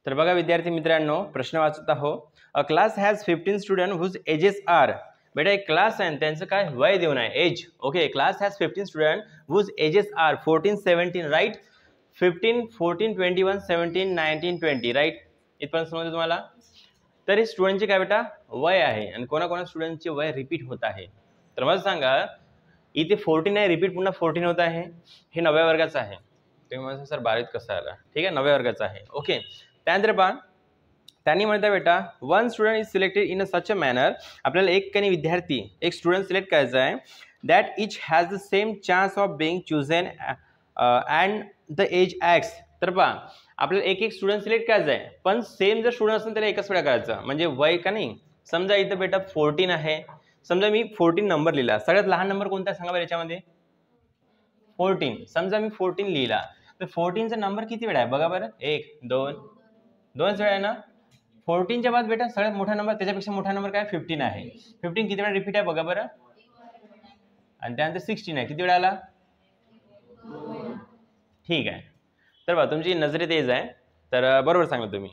तर बघा विद्यार्थी मित्रांनो, प्रश्न वाचत आहो. A class has 15 student whose ages are. बेटा एक क्लास आहे त्यांचं काय वय देऊन आहे, age. Okay, class has 15 student whose ages are 14, 17 right. 15, 14, 21, 17, 19, 20 right. इथपर्यंत समजलं तुम्हाला? तर हे स्टुडंटचे काय बेटा वय आहे आणि कोणाकोणा स्टुडंटचे वय रिपीट होत आहे. तर मला सांगा इथे 14 आहे, रिपीट पुन्हा 14 होत आहे. हे 9व्या वर्गाचं आहे. तुम्ही म्हणता सर 12वीत कसं आला? ठीक आहे, 9व्या वर्गाचं आहे. ओके, त्यानंतर पहा त्यांनी म्हणता बेटा one student is selected in a such a manner. आपल्याला एक काही विद्यार्थी एक स्टुडंट सिलेक्ट करायचा आहे that each has the same chance of being chosen and the age X. तर पहा आपल्याला एक एक स्टुडंट सिलेक्ट करायचा आहे, पण सेम जर स्टुडंट असेल त्याला एकच वेळा करायचं, म्हणजे वय का नाही. समजा इथं बेटा 14 आहे, समजा मी 14 नंबर लिहिला. सगळ्यात लहान नंबर कोणता सांगा बरं याच्यामध्ये? 14. समजा मी 14 लिहिला तर 14चा नंबर किती वेळा आहे बघा बरं? 1, 2, 2च वेळा आहे ना. 14च्या बाद बेटा सगळ्यात मोठा नंबर त्याच्यापेक्षा मोठा नंबर काय 15 आहे. 15 किती वेळा रिपीट आहे बघा बरं? आणि त्यानंतर 16 आहे, किती वेळा आला? ठीक आहे. तर बघा तुमची नजरेत एज आहे, तर बरोबर सांगलं तुम्ही.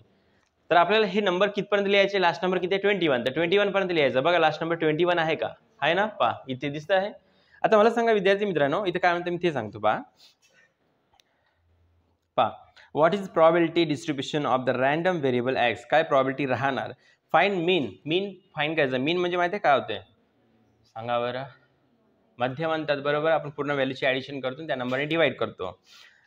तर आपल्याला हे नंबर कितपर्यंत लिहायचे? लास्ट नंबर किती आहे? 21. तर 21 पर्यंत लिहायचं. बघा लास्ट नंबर 21 आहे का? आहे ना? पहा इथे दिसत आहे. आता मला सांगा विद्यार्थी मित्रांनो, इथे काय म्हणतो मी ते सांगतो. पहा what is probability distribution of the random variable x. काय प्रॉबिलिटी राहणार? फाइंड मीन. मीन फाइंड करायचं. मीन म्हणजे माहिती आहे काय होते सांगा बरं? मध्य म्हणतात बरोबर. आपण पूर्ण व्हॅल्यूची ॲडिशन करतो त्या नंबरने डिवाइड करतो.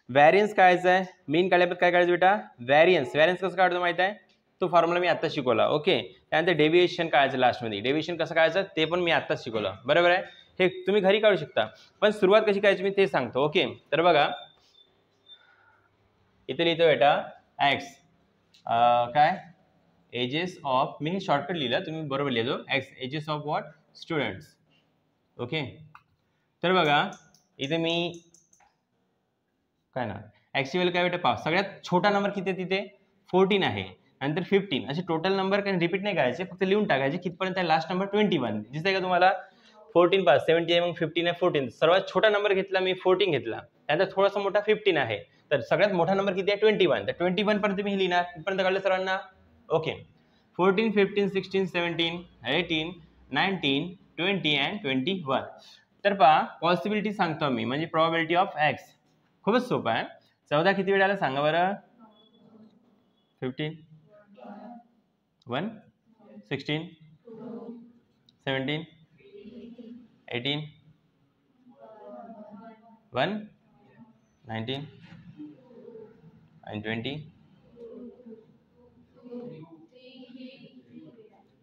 व्हॅरियन्स काढायचं आहे. मीन काढल्यावर काय काढायचं बेटा? व्हॅरियन्स. व्हॅरियन्स कसं काढतो माहिती आहे? तो फॉर्म्युला मी आत्ता शिकवला. ओके, त्यानंतर डेव्हिएशन काढायचं लास्टमध्ये. डेव्हिएशन कसं काढायचं ते पण मी आत्ताच शिकवलं, बरोबर आहे. हे तुम्ही घरी काढू शकता, पण सुरुवात कशी करायची मी ते सांगतो. ओके, तर बघा इथे लिहितो बेटा एक्स काय एजेस ऑफ, मी हे शॉर्टकट लिहिलं, तुम्ही बरोबर लिहितो. X ages of what? Students. Okay, तर बघा इथे मी काय ना एक्सची व्हॅल्यू काय बेटा पहा. सगळ्यात छोटा नंबर किती आहे तिथे? 14 आहे. नंतर 15 असे टोटल नंबर काही रिपीट नाही करायचे, फक्त लिहून टाकायचे कितपर्यंत आहे. लास्ट नंबर 21 दिसतंय का तुम्हाला? 14 पास 70 आहे, मग 15 आहे, 14. सर्वात छोटा नंबर घेतला मी 14 घेतला. त्यानंतर थोडासा मोठा 15 आहे. तर सगळ्यात मोठा नंबर किती आहे? 21. तर 21 पर्यंत मी लिहिणार. कितपर्यंत काढलं सर्वांना? Okay, 14, 15, 16, 17, 18, 19, 20 and 21. तर पहा पॉसिबिलिटी सांगतो मी, म्हणजे प्रोबॅबिलिटी ऑफ एक्स. खूपच सोपं आहे. 14 किती वेळा आला सांगा बरं? 15, 1, 16, 17, 18, 1, 19 and 20.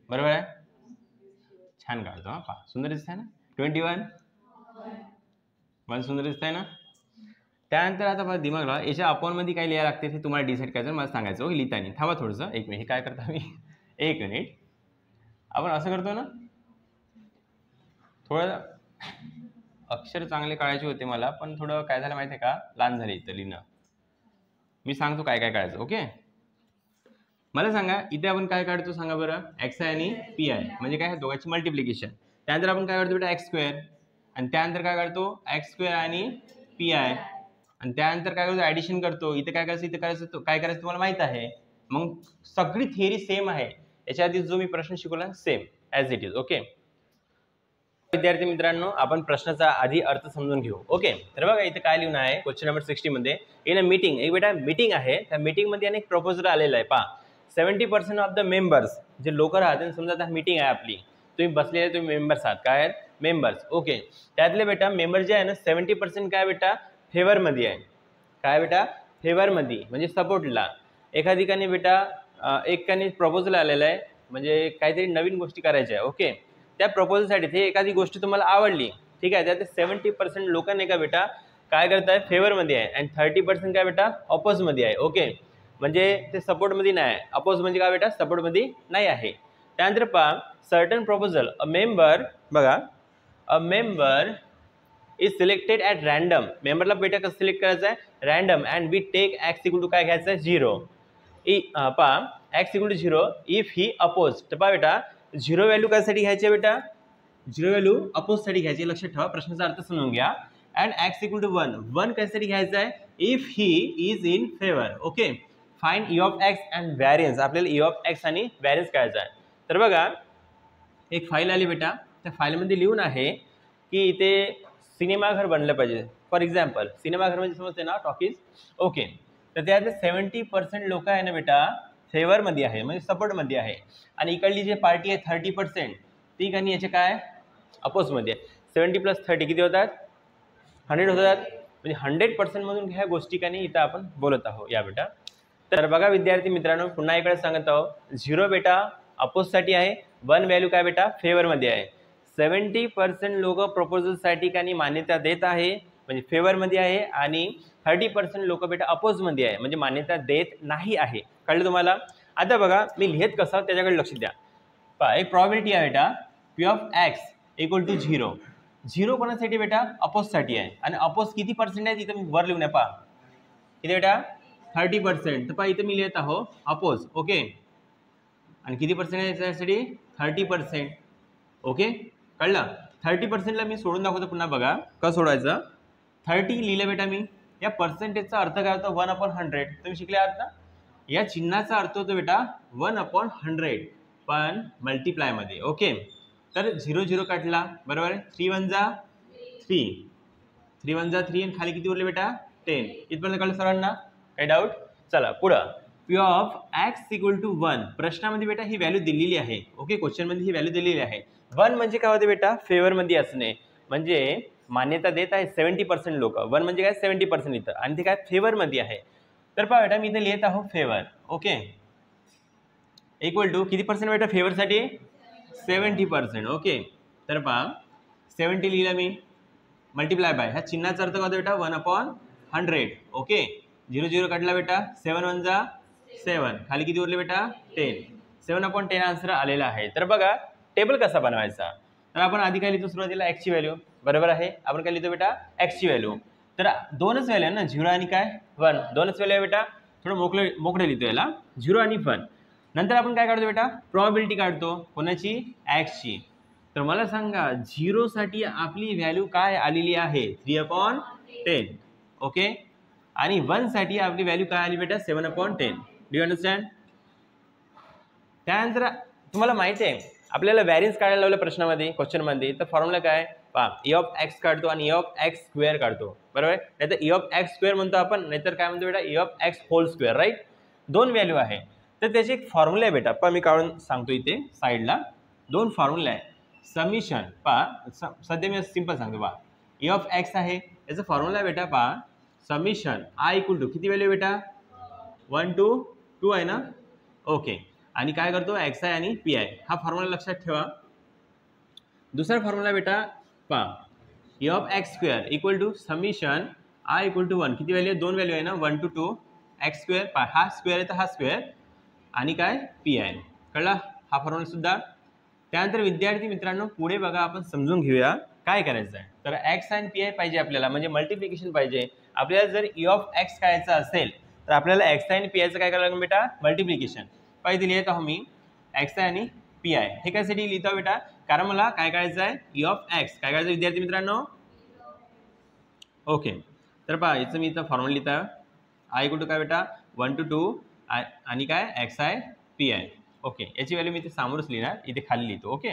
बरोबर आहे. छान काढतो हा. पहा सुंदर दिसत आहे ना. 21 मला सुंदर दिसत आहे ना. त्यानंतर आता बघा दिमागला याच्या अकाउंटमध्ये काय लिहायला लागते ते तुम्हाला डिसाईड करायचं, मला सांगायचं. ओके, लिहिताना थांबा थोडंसं, एक मिनिट. काय करता मी एक मिनिट. आपण असं करतो ना, थोडं अक्षर चांगले काढायचे होते मला, पण थोडं काय झालं माहिती आहे का, लहान झाले इथं लिहिणं. मी सांगतो काय काय काढायचं. ओके, मला सांगा इथे आपण काय काढतो सांगा बरं? एक्स आय आणि पी आय, म्हणजे काय दोघांची मल्टिप्लिकेशन. त्यानंतर आपण काय काढतो बेटा? X square. आणि त्यानंतर काय काढतो? एक्स स्क्वेअर आणि पी आय. आणि त्यानंतर काय करतो? ॲडिशन करतो. इथे काय करायचं, इथे करायचं, काय करायचं तुम्हाला माहित आहे. मग सगळी थिअरी सेम आहे. याच्या आधी जो मी प्रश्न शिकवला same as it is. Okay विद्यार्थी मित्रांनो, आपण प्रश्नाचा आधी अर्थ समजून घेऊ. ओके, तर बघा इथे काय लिहून आहे क्वेश्चन नंबर 60 मध्ये. इन अ मीटिंग, एक बेटा मीटिंग आहे, त्या मीटिंगमध्ये अनेक प्रपोजल आलेला आहे. पहा 70% ऑफ द मेंबर्स, जे लोक राहते, समजा आता मीटिंग आहे आपली, तुम्ही बसलेले, तुम्ही मेंबर्स आहात. काय आहेत? मेंबर्स. ओके, त्यातले बेटा मेंबर जे आहे ना 70% काय बेटा फेवरमध्ये आहे. काय बेटा? फेवरमध्ये, म्हणजे सपोर्टला. एका ठिकाणी बेटा एक ठिकाणी प्रपोजल आलेला आहे, म्हणजे काहीतरी नवीन गोष्टी करायच्या आहे. ओके, त्या प्रपोजलसाठी ते एखादी गोष्ट तुम्हाला आवडली, ठीक आहे, त्यात 70% लोकांनी का बेटा काय करत आहे? फेवरमध्ये आहे. आणि 30% काय बेटा ऑपोजमध्ये आहे. ओके, म्हणजे ते सपोर्टमध्ये नाही आहे. अपोज म्हणजे काय बेटा? सपोर्टमध्ये नाही आहे. त्यानंतर पहा सर्टन प्रपोजल अ मेंबर, बघा a member is selected at random. मेंबरला बेटा कसं सिलेक्ट करायचं आहे? Random. And we take X equal to काय घ्यायचं आहे? 0. पहा X equal to 0 if he oppose. तर पहा बेटा 0 व्हॅल्यू कशासाठी घ्यायची आहे बेटा? 0 व्हॅल्यू अपोजसाठी घ्यायची. लक्षात ठेवा, प्रश्नाचा अर्थ समजून घ्या. अँड एक्स इक्वल टू 1, 1 कशासाठी घ्यायचं आहे? If he is in favour. Okay, find E of x and variance. आपल्याला ई ऑफ एक्स आणि व्हॅरियन्स काढायचा आहे. तर बघा एक फाईल आली बेटा, त्या फाईलमध्ये लिहून आहे की इथे सिनेमाघर बनलं पाहिजे. फॉर एक्झाम्पल सिनेमाघर म्हणजे समजते ना, टॉकीज. ओके, तर त्यातले 70% लोक आहे ना बेटा फेवरमध्ये आहे, म्हणजे सपोर्टमध्ये आहे. आणि इकडली जी पार्टी आहे 30% ती काही याचे काय अपोजमध्ये आहे. 70 + 30 किती होतात? 100 होतात. म्हणजे 100% मधून ह्या गोष्टी काही इथं आपण बोलत आहोत या बेटा. तर बघा विद्यार्थी मित्रांनो, पुन्हा इकडे सांगत आहोत, 0 बेटा अपोजसाठी आहे, 1 व्हॅल्यू काय बेटा फेवरमध्ये आहे. 70% लोक प्रपोजलसाठी काही मान्यता देत आहे, म्हणजे फेवरमध्ये आहे. आणि 30% लोक बेटा अपोजमध्ये आहे, म्हणजे मान्यता देत नाही आहे. कळलं तुम्हाला? आता बघा मी लिहित कसं त्याच्याकडे लक्ष द्या. पहा एक प्रॉबिलिटी आहे बेटा, P of X equal to 0. 0 कोणासाठी बेटा? अपोजसाठी आहे. आणि अपोज किती पर्सेंट आहे इथं मी वर लिहून आहे. पहा किती बेटा? 30%. तर पहा इथं मी लिहित आहो अपोज. ओके, आणि किती पर्सेंट आहे याच्यासाठी? 30%. ओके, कळलं? 30%ला मी सोडून दाखवतो पुन्हा. बघा कसं सोडायचं. 30 लिहिलं बेटा मी. या पर्सेंटेजचा अर्थ काय होतो? 1/100. तुम्ही शिकले आहात ना. या चिन्हाचा अर्थ होतो बेटा 1/100 पण मल्टिप्लायमध्ये. ओके, तर 0 0 काढला बरोबर आहे. 3 1 जा 3, 3 1 जा 3 आणि खाली किती उरले बेटा? 10. इथपर्यंत कळलं सर्वांना? काही डाऊट? चला पुढं. P of X equal to 1. प्रश्नामध्ये बेटा ही व्हॅल्यू दिलेली आहे. ओके, क्वेश्चनमध्ये ही व्हॅल्यू दिलेली आहे. 1 म्हणजे काय होते बेटा? फेवरमध्ये असणे, म्हणजे मान्यता देत आहे 70% लोक. 1 म्हणजे काय? 70% इथं, आणि ते काय फेवरमध्ये आहे. तर पहा बेटा मी इथे लिहित आहो फेवर. ओके, इक्वल टू किती पर्सेंट बेटा फेवरसाठी? 70%. ओके, तर पहा 70 लिहिलं मी, मल्टिप्लाय बाय ह्या चिन्हाचा अर्थ काय होता बेटा? 1/100. ओके, 0 0 काढला बेटा. 7 1 जा 7, खाली किती उरले बेटा? 10. 7/10 आन्सर आलेला आहे. तर बघा टेबल कसा बनवायचा. तर आपण आधी काय लिहितो सुरुवातीला? एक्सची व्हॅल्यू. बरोबर आहे. आपण काय लिहितो बेटा? एक्सची व्हॅल्यू. तर दोनच व्हॅल्यू आहे ना, 0 आणि काय 1. दोनच व्हॅल्यू आहे बेटा. थोडं मोकळे लिहितो याला, 0 आणि 1. नंतर आपण काय काढतो बेटा? प्रोबॅबिलिटी काढतो. कोणाची? एक्सची. तर मला सांगा 0 साठी आपली व्हॅल्यू काय आलेली आहे? 3/10. ओके, आणि 1 साठी आपली व्हॅल्यू काय आली बेटा? 7/10. Do you understand? त्यानंतर तुम्हाला माहिती आहे आपल्याला व्हॅरियन्स काढायला लावलं प्रश्नामध्ये, क्वेश्चनमध्ये. तर फॉर्म्युला काय? पहा, ई ऑफ एक्स काढतो आणि ई ऑफ एक्स स्क्वेअर काढतो. बरोबर? नाहीतर ई ऑफ एक्स स्क्वेअर म्हणतो आपण, नाहीतर काय म्हणतो बेटा? E of X whole square. Right? दोन व्हॅल्यू आहे. तर त्याची एक फॉर्म्युला आहे बेटा. पहा मी काढून सांगतो इथे साईडला. दोन फॉर्म्युला आहे. समिशन. पहा सध्या मी सिंपल सांगतो. पहा ई ऑफ एक्स आहे, याचा फॉर्म्युला आहे बेटा. पहा समिशन आय इक्वल टू किती व्हॅल्यू बेटा? 1 to 2 आहे ना. ओके, आणि काय करतो? एक्स आय आणि पी आय. हा फॉर्म्युला लक्षात ठेवा. दुसरा फॉर्म्युला बेटा पहा, E of X square equal to summation I equal to 1. किती व्हॅल्यू आहे? दोन व्हॅल्यू आहे ना, 1 to 2 एक्स स्क्वेअर. पहा हा स्क्वेअर आहे तर हा स्क्वेअर, आणि काय पी आय. कळला हा फॉर्म्युला सुद्धा. त्यानंतर विद्यार्थी मित्रांनो पुढे बघा आपण समजून घेऊया काय करायचं आहे. तर एक्स आणि पी आय पाहिजे आपल्याला, म्हणजे मल्टिप्लिकेशन पाहिजे आपल्याला. जर ई ऑफ एक्स काढायचं असेल तर आपल्याला एक्स आय आणि पी आयचं काय करायला लागेल बेटा? मल्टिप्लिकेशन. पाहिजे लिहित आहो मी एक्स आय आणि पी आय. हे कशासाठी लिहितो बेटा? कारण मला काय करायचं आहे? ई ऑफ एक्स काय करायचं विद्यार्थी मित्रांनो? ओके, तर पहा याचं मी इथं फॉर्म्युला लिहित आहे. आय इक्वल टू काय बेटा? 1 to 2 आणि काय X I P I. Okay, याची व्हॅल्यू मी इथे समोरच लिहिणार, इथे खाली लिहितो. ओके,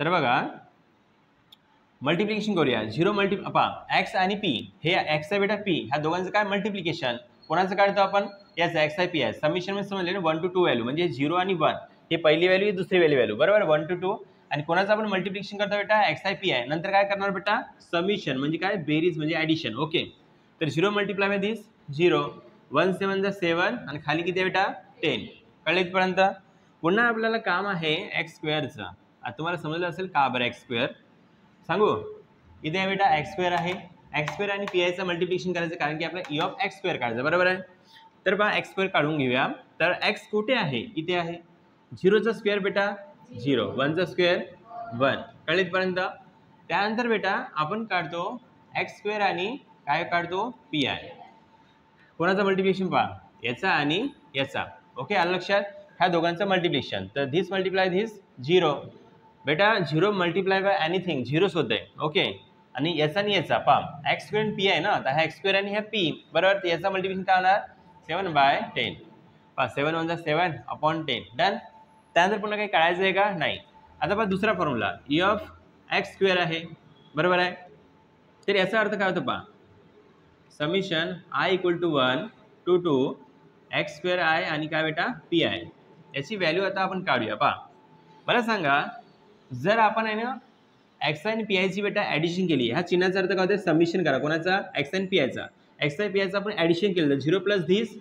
तर बघा मल्टिप्लिकेशन करूया. 0 पहा एक्स आणि पी, हे एक्स आहे बेटा पी, ह्या दोघांचं काय मल्टिप्लिकेशन. कोणाचं काढतो आपण? याच X I P I. Summation मध्ये समजले ना 1 to 2 व्हॅल्यू, म्हणजे 0 आणि 1 हे पहिली व्हॅल्यू ही दुसरी व्हॅल्यू. बरोबर? 1 to 2. आणि कोणाचं आपण मल्टिप्लिकेशन करतो बेटा? X I P I. नंतर काय करणार बेटा? समिशन म्हणजे काय? बेरीज म्हणजे ॲडिशन. ओके, तर 0 मल्टिप्लाय बाय दिस 0, 1 7 7, आणि खाली किती आहे बेटा? 10. कळलं इथपर्यंत? पुन्हा आपल्याला काम आहे एक्स स्क्वेअरचं. आता तुम्हाला समजलं असेल का बरं एक्स स्क्वेअर सांगू. इथे आहे बेटा एक्स स्क्वेअर आहे. एक्स स्क्वेअर आणि पी आयचं मल्टिप्लिकेशन करायचं, कारण की आपल्याला ई ऑफ एक्स स्क्वेअर काढायचं. बरोबर आहे? तर पहा एक्स स्क्वेअर काढून घेऊया. तर एक्स कुठे आहे? इथे आहे. 0चा स्क्वेअर बेटा 0, 1चा स्क्वेअर 1. कळलं इथपर्यंत? त्यानंतर बेटा आपण काढतो एक्स स्क्वेअर आणि काय काढतो? P I. कोणाचं मल्टिप्लिकेशन? पहा याचा आणि याचा. ओके, आलं लक्षात? ह्या दोघांचं मल्टिप्लिकेशन. तर धिस मल्टिप्लाय धिस 0 बेटा. 0 मल्टिप्लाय बाय एनिथिंग 0च होत आहे. ओके, आणि याचा आणि याचा पहा एक्स स्क्वेअर आणि पी आहे ना, तर हा एक्स स्क्वेअर आणि ह्या पी बरोबर, तर याचा मल्टिप्लिकेशन काय होणार 7/10 पहा 7 × 7 अपॉन 10 डन. त्यानंतर पुन्हा काही काढायचं आहे का नाही. आता पहा दुसरा formula E of X square आहे बरोबर आहे, तर याचा अर्थ काय होतो पहा summation I equal to 1 to 2 X square I आणि काय बेटा पी आय. याची व्हॅल्यू आता आपण काढूया. पहा मला सांगा जर आपण आहे ना एक्स आणि पी आयची बेटा ॲडिशन केली, ह्या चिन्हाचा अर्थ काय होते समिशन करा कोणाचा एक्स आणि पी आयचा. एक्स आणि पी आयचा आपण ॲडिशन केलं तर 0 + धिस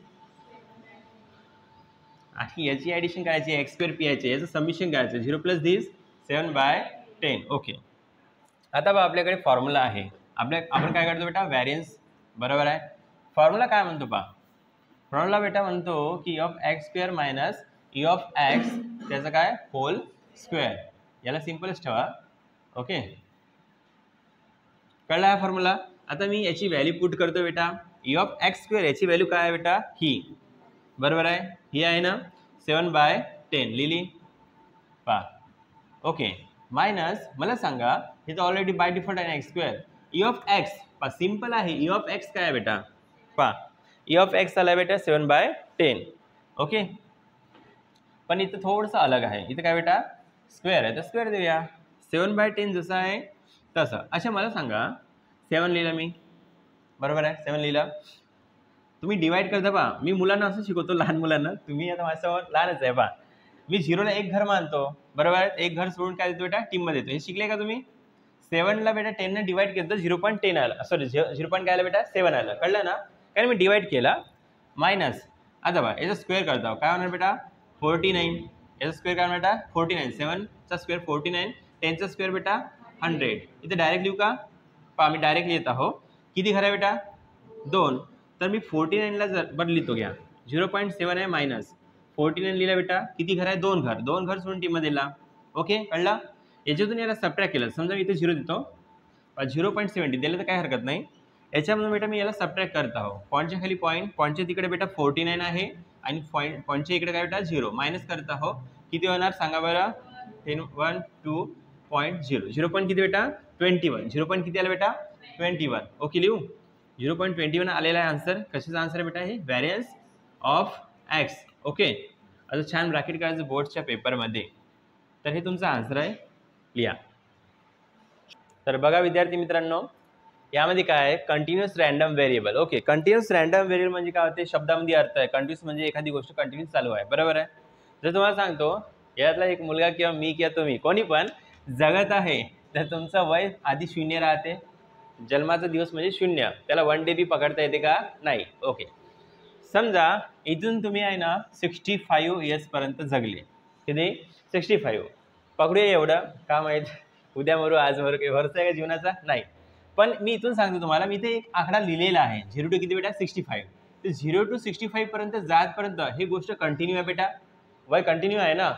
आणि याची ॲडिशन करायची एक्स स्क्वेअर पी आयचे, याचं समिशन करायचं 0 + धिस 7/10 ओके. आता बघा आपल्याकडे फॉर्म्युला आहे, आपण काय करतो बेटा व्हॅरियन्स बरोबर आहे. फॉर्म्युला काय म्हणतो पहा फॉर्म्युला बेटा म्हणतो की of X square minus E of x त्याचं काय होल स्क्वेअर. याला सिम्पलच ठेवा ओके. कळला हा फॉर्म्युला. आता मी याची व्हॅल्यू पुट करतो बेटा ई ऑफ एक्स स्क्वेअर याची व्हॅल्यू काय आहे बेटा ही बरोबर आहे, ही आहे ना 7/10 लिहिली पहा ओके. मायनस मला सांगा हे तर ऑलरेडी बाय डिफॉल्ट आहे ना x square. E of x पहा सिम्पल आहे, ई ऑफ एक्स काय आहे बेटा पहा ई ऑफ एक्स आला बेटा 7/10 ओके. पण इथं थोडंसं अलग आहे, इथं काय बेटा स्क्वेअर आहे तर स्क्वेअर देऊया 7/10 जसं आहे तसं. अच्छा मला सांगा 7 लिहिलं मी बरोबर आहे 7 लिहिलं. तुम्ही डिवाइड करता पहा मी मुलांना असं शिकवतो लहान मुलांना, तुम्ही आता माझ्यासमोर लहानच आहे पहा मी 0ला एक घर मानतो बरोबर आहे, एक घर सोडून काय देतो बेटा टीममध्ये देतो. हे शिकले का तुम्ही. 7ला बेटा 10ने डिवाइड केलं तर 0.10 आलं सॉरी 0. काय आलं बेटा 7 आलं कळलं ना, कारण मी डिवाइड केला मायनस. आता बघा याचा स्क्वेअर करता काय होणार बेटा 49. याचा स्क्वेअर काय होणार बेटा 49. 7चा स्क्वेअर 49, 10चा स्क्वेअर बेटा 100. इथे डायरेक्ट लिहू का पहा मी डायरेक्ट लिहित आहो. किती घर आहे बेटा 2, तर मी 49ला जर बरं लिहितो घ्या 0.7 आहे मायनस 49 लिहिला बेटा किती घर आहे 2 घर. 2 घर सोडून टीममध्ये दिला ओके कळलं. याच्यातून याला सबट्रॅक्ट केलं समजा मी इथे 0 देतो 0.70 दिलं तर काय हरकत नाही. याच्यामधून बेटा मी याला सबट्रॅक्ट करत आहो पॉईंटच्या खाली पॉईंटच्या तिकडे बेटा 49 आहे आणि पॉईंटच्या इकडे काय बेटा 0 मायनस करत आहो. किती होणार सांगा बरं 10 1 2.0 0 पॉईंट किती बेटा 21. 0 पॉईंट किती आलं बेटा 21 ओके लिहू 0.21 आलेला आहे आन्सर. कशाचा आन्सर आहे बेटा हे व्हॅरियन्स ऑफ एक्स ओके. असं छान ब्रॅकेट करायचं बोर्डच्या पेपरमध्ये, तर हे तुमचा आन्सर आहे लिहा. तर बघा विद्यार्थी मित्रांनो यामध्ये काय आहे continuous random variable okay. Continuous random variable म्हणजे काय होते शब्दामध्ये अर्थ आहे कंटिन्युअस म्हणजे एखादी गोष्ट कंटिन्युअस चालू आहे बरोबर आहे. जर तुम्हाला सांगतो यातला एक मुलगा किंवा मी किंवा तुम्ही कोणी पण जगत आहे तर तुमचं वय आधी 0 राहते, जन्माचा दिवस म्हणजे 0, त्याला 1 डे बी पकडता येते का नाही ओके. समजा इथून तुम्ही आहे ना 65 इयर्सपर्यंत जगले, किती 65 पकडूया एवढं का माहीत उद्या मरू आज मरू काही भरोसा आहे का जीवनाचा नाही. पण मी इथून सांगतो तुम्हाला मी इथे एक आकडा लिहिलेला आहे 0 to किती बेटा 65. तर 0 to 65 पर्यंत जातपर्यंत ही गोष्ट कंटिन्यू आहे बेटा, वय कंटिन्यू आहे ना,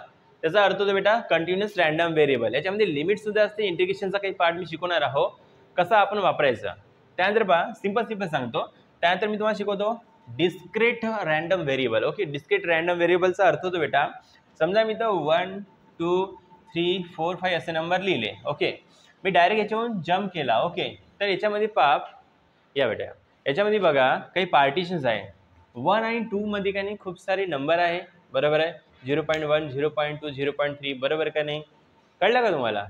त्याचा अर्थ होतो बेटा कंटिन्युअस रँडम व्हेरिएबल. याच्यामध्ये लिमिट सुद्धा असते, इंटिग्रेशनचा काही पार्ट मी शिकवणार आहोत कसं आपण वापरायचं. त्यानंतर पहा सिंपल सांगतो. त्यानंतर मी तुम्हाला शिकवतो discrete random variable okay. Discrete random व्हेरिएबलचा अर्थ होतो बेटा समजा मी तर 1 2 3 4 5 असे नंबर लिहिले ओके. मी डायरेक्ट याच्यावरून जम्प केला ओके. तर याच्यामध्ये पाप या बेटा याच्यामध्ये बघा काही पार्टिशन्स आहे 1 आणि 2 मध्ये का नाही खूप सारे नंबर आहे बरोबर आहे 0.1 0.2 0.3 बरोबर का नाही कळलं का तुम्हाला.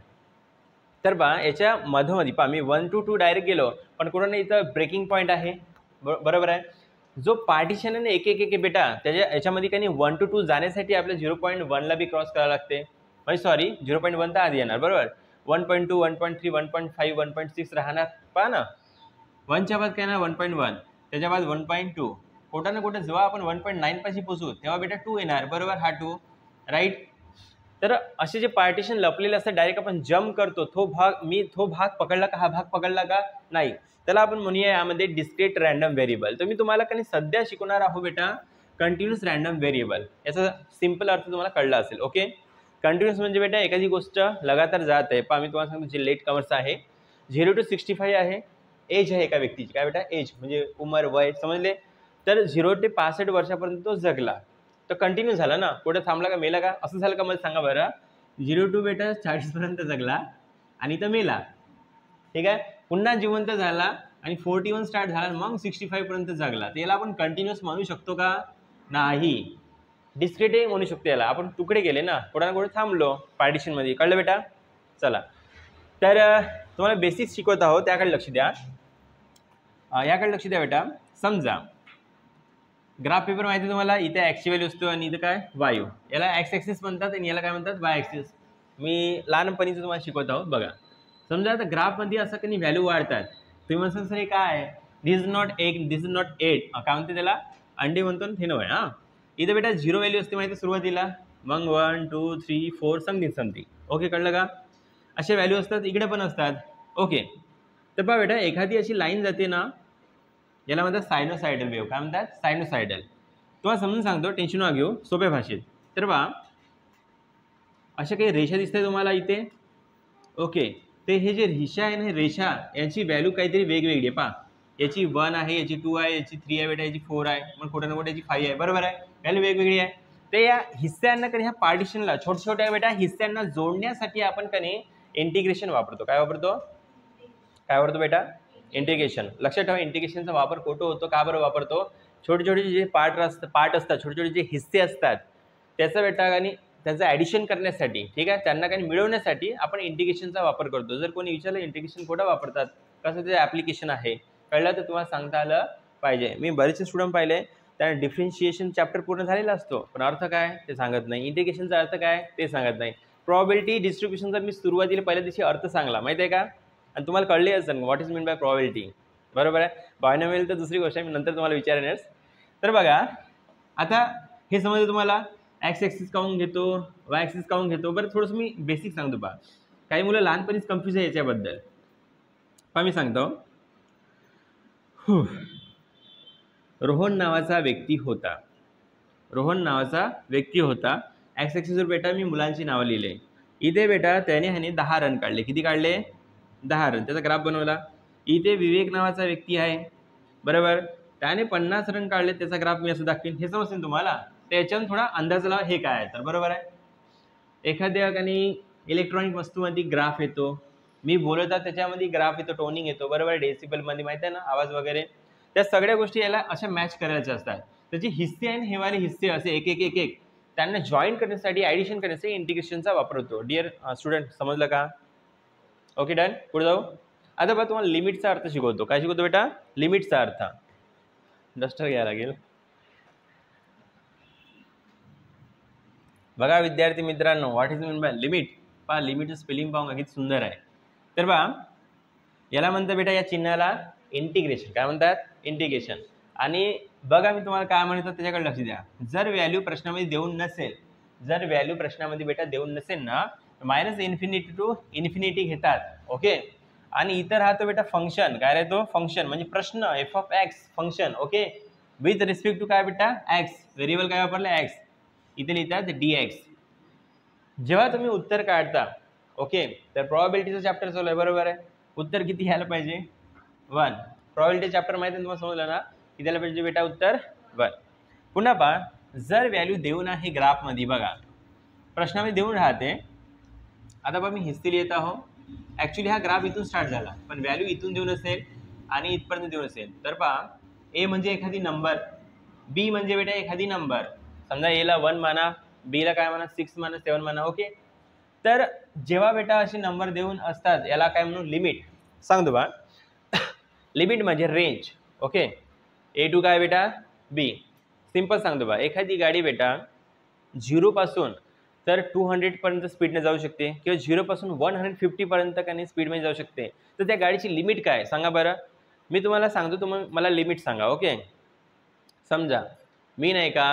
तर पहा याच्या मधोमध्ये पहा मी 1 to 2 डायरेक्ट गेलो पण कुठं नाही इथं ब्रेकिंग पॉईंट आहे बरोबर आहे. जो पार्टिशन आहे ना एक एक बेटा त्याच्या याच्यामध्ये काही 1 to 2 जाण्यासाठी आपल्या 0.1 ला बी क्रॉस करावं लागते म्हणजे सॉरी 0.1 तर आधी येणार बरोबर 1.2 1.3 1.5 1.6 राहणार पहा ना 1च्या बाद काय ना 1.1 त्याच्या बाद 1.2 कुठं ना कुठं जेव्हा आपण 1.9 पाशी पोचू तेव्हा बेटा 2 येणार बरोबर हा 2 राईट. तर असे जे पार्टिशन लपलेले असतात डायरेक्ट आपण जम्प करतो तो भाग पकडला का हा भाग पकडला का नाही त्याला आपण म्हणूया यामध्ये डिस्क्रीट रँडम व्हेरिएबल. तर मी तुम्हाला काही सध्या शिकवणार आहो बेटा कंटिन्युअस रँडम व्हेरिएबल. याचा सिंपल अर्थ तुम्हाला कळला असेल ओके. कंटिन्युअस म्हणजे बेटा एखादी गोष्ट लगातार जात आहे पहा मी तुम्हाला सांगतो जे लेट कमर्स आहे 0 to 65 आहे एज आहे एका व्यक्तीची काय बेटा एज म्हणजे उमर वय समजले. तर 0 ते 65 वर्षापर्यंत तो जगला तर कंटिन्यू झाला ना कुठे थांबला का मेला का असं झालं का मला सांगा बरं. 0 to बेटा 40 पर्यंत जगला आणि तो मेला ठीक आहे. पुन्हा जिवंत झाला आणि 41 स्टार्ट झाला मग 65 पर्यंत जगला, तर याला आपण कंटिन्युअस म्हणू शकतो का? नाही. डिस्क्रीट म्हणू शकतो याला. आपण तुकडे केले ना, कुठे ना कुठे थांबलो पार्टिशनमध्ये. कळलं बेटा? चला, तर तुम्हाला बेसिक्स शिकवत आहोत, त्याकडे लक्ष द्या. याकडे लक्ष द्या बेटा. समजा ग्राफ पेपर माहिती तुम्हाला, इथे ॲक्सची व्हॅल्यू असतो आणि इथं काय वायू, याला ॲक्स ॲक्सिस म्हणतात आणि याला काय म्हणतात वाय ॲक्सिस. मी लहानपणीचं तुम्हाला शिकवत आहोत. बघा, समजा आता ग्राफमध्ये असं काही व्हॅल्यू वाढतात, तुम्ही म्हणता सर हे काय आहे, this is not 1, this is not 8, काय म्हणते त्याला, अंडे म्हणतो ना, हे नव्हे. हां, इथं बेटा 0 व्हॅल्यू असते माहिती सुरुवातीला, मग 1 2 3 4 समथिंग. ओके, कळलं का? असे व्हॅल्यू असतात, इकडे पण असतात. ओके, तर बघा बेटा, एखादी अशी लाईन जाते ना, याला म्हणतात सायनोसायडल वेव्ह. काय म्हणतात? सायनोसायडल. तुम्हाला समजून सांगतो, टेन्शन नका घेऊ, सोप्या भाषेत. तर बा अशा काही रेषा दिसते तुम्हाला इथे. ओके, ते हे जे रेषा आहे ना, हे रेषा यांची व्हॅल्यू काहीतरी वेगवेगळी आहे. पहा, याची 1 आहे, याची 2 आहे, याची 3 आहे बेटा, याची 4 आहे, मग कुठे ना कुठे याची 5 आहे. बरोबर आहे, व्हॅल्यू वेगवेगळी आहे. ते या हिस्स्यांना कधी, ह्या पार्टिशनला छोट्या छोट्या बेटा हिस्स्यांना जोडण्यासाठी आपण कधी इंटिग्रेशन वापरतो. काय वापरतो? काय वापरतो बेटा? इंटिग्रेशन. लक्षात ठेवा, इंटिग्रेशनचा वापर कुठं होतो, का बरं वापरतो? छोटे छोटे जे पार्ट असतात, छोटे छोटे जे हिस्से असतात, त्याचा बेटा आणि त्यांचं ॲडिशन करण्यासाठी, ठीक आहे, त्यांना काही मिळवण्यासाठी आपण इंटिग्रेशनचा वापर करतो. जर कोणी विचारलं इंटिग्रेशन कुठं वापरतात, कसं ते ॲप्लिकेशन आहे, कळलं तर तुम्हाला सांगता आलं पाहिजे. मी बरेचसे स्टुडंट पाहिले, त्यांना डिफरन्शिएशन चॅप्टर पूर्ण झालेला असतो, पण अर्थ काय ते सांगत नाही. इंटिग्रेशनचा अर्थ काय ते सांगत नाही. प्रॉबिलिटी डिस्ट्रीब्युशनचा मी सुरुवातीला पहिल्या दिवशी अर्थ सांगला, माहिती आहे का? आणि तुम्हाला कळले असेल what is mean by probability. बरोबर आहे. बायनॉमियल तर दुसरी गोष्ट आहे, मी नंतर तुम्हाला विचारेनच. तर बघा, आता हे समजलं तुम्हाला, एक्स ॲक्सिस काउंट घेतो, वाय ॲक्सिस काउंट घेतो. बरं, थोडंसं मी बेसिक सांगतो. पहा, काही मुलं लहानपणीच कन्फ्यूज आहे याच्याबद्दल. पहा, मी सांगतो. रोहन नावाचा व्यक्ती होता. एक्स ॲक्सिसवर बेटा मी मुलांची नावं लिहिले. इथे बेटा त्याने ह्याने 10 रन काढले. किती काढले? 10 रन. त्याचा ग्राफ बनवला. इथे विवेक नावाचा व्यक्ती आहे, बरोबर, त्याने 50 रन काढले. त्याचा ग्राफ मी असं दाखवीन, हे समजते तुम्हाला. त्याच्यानं थोडा अंदाज लावा हे काय आहे. तर बरोबर आहे, एखाद्या काही इलेक्ट्रॉनिक वस्तूमध्ये ग्राफ येतो, मी बोलत आहे त्याच्यामध्ये ग्राफ येतो, टोनिंग येतो, बरोबर, डेसिबलमध्ये माहिती आहे ना, आवाज वगैरे, त्या सगळ्या गोष्टी याला अशा मॅच करायच्या असतात. त्याचे हिस्से आणि हेवाले हिस्से असे एक एक एक एक त्यांना जॉईन करण्यासाठी, ॲडिशन करण्यासाठी इंटिग्रेशनचा वापर होतो. डिअर स्टुडंट, समजलं का? Okay, done. पुढे जाऊ. आता बघा, तुम्हाला लिमिटचा अर्थ शिकवतो. काय शिकवतो बेटा? लिमिटचा अर्थ. डस्टर घ्यायला लागेल. बघा विद्यार्थी मित्रांनो, what is mean by limit. पहा, लिमिटचं स्पेलिंग पाहून किती सुंदर आहे. तर पहा, याला म्हणतात बेटा, या चिन्हाला इंटिग्रेशन. काय म्हणतात? इंटिग्रेशन. आणि बघा मी तुम्हाला काय म्हणतो त्याच्याकडे लक्ष द्या. जर व्हॅल्यू प्रश्नामध्ये देऊन नसेल, ना, मायनस इन्फिनिटी टू इन्फिनिटी घेतात. ओके, आणि इतर राहतो बेटा फंक्शन. काय राहतो? फंक्शन म्हणजे प्रश्न, F of X function. Okay, with respect to काय बेटा? एक्स. व्हेरिएबल काय वापरलं? एक्स. इथे लिहितात dx. जेव्हा तुम्ही उत्तर काढता, ओके, तर प्रॉबिलिटीचं चॅप्टर चालू आहे, बरोबर आहे. उत्तर किती यायला पाहिजे? 1. प्रॉबिलिटी चॅप्टर माहिती आहे तुम्हाला, समजलं ना, किती यायला पाहिजे बेटा उत्तर? 1. पुन्हा पहा, जर व्हॅल्यू देऊन आहे ग्राफमध्ये, बघा प्रश्नामध्ये देऊन राहते. आता बघा मी हिस्से लिहित आहो. ॲक्च्युली हा ग्राफ इथून स्टार्ट झाला, पण व्हॅल्यू इथून देऊन असेल आणि इथपर्यंत देऊन असेल. तर पहा, ए म्हणजे एखादी नंबर, बी म्हणजे बेटा एखादी नंबर. समजा एला 1 माना, बीला काय म्हणा 6 माना, 7 माना. ओके, तर जेव्हा बेटा असे नंबर देऊन असतात, याला काय म्हणून? लिमिट. सांगतो बा, लिमिट म्हणजे रेंज. ओके, ए टू काय बेटा? बी. सिंपल सांगतो बा, एखादी गाडी बेटा 0 पासून तर 200 पर्यंत स्पीडने जाऊ शकते, किंवा 0 पासून 150 पर्यंत काही स्पीडमध्ये जाऊ शकते. तर त्या गाडीची लिमिट काय सांगा बरं. मी तुम्हाला सांगतो, तुम्ही मला लिमिट सांगा. ओके, समजा मी नाही का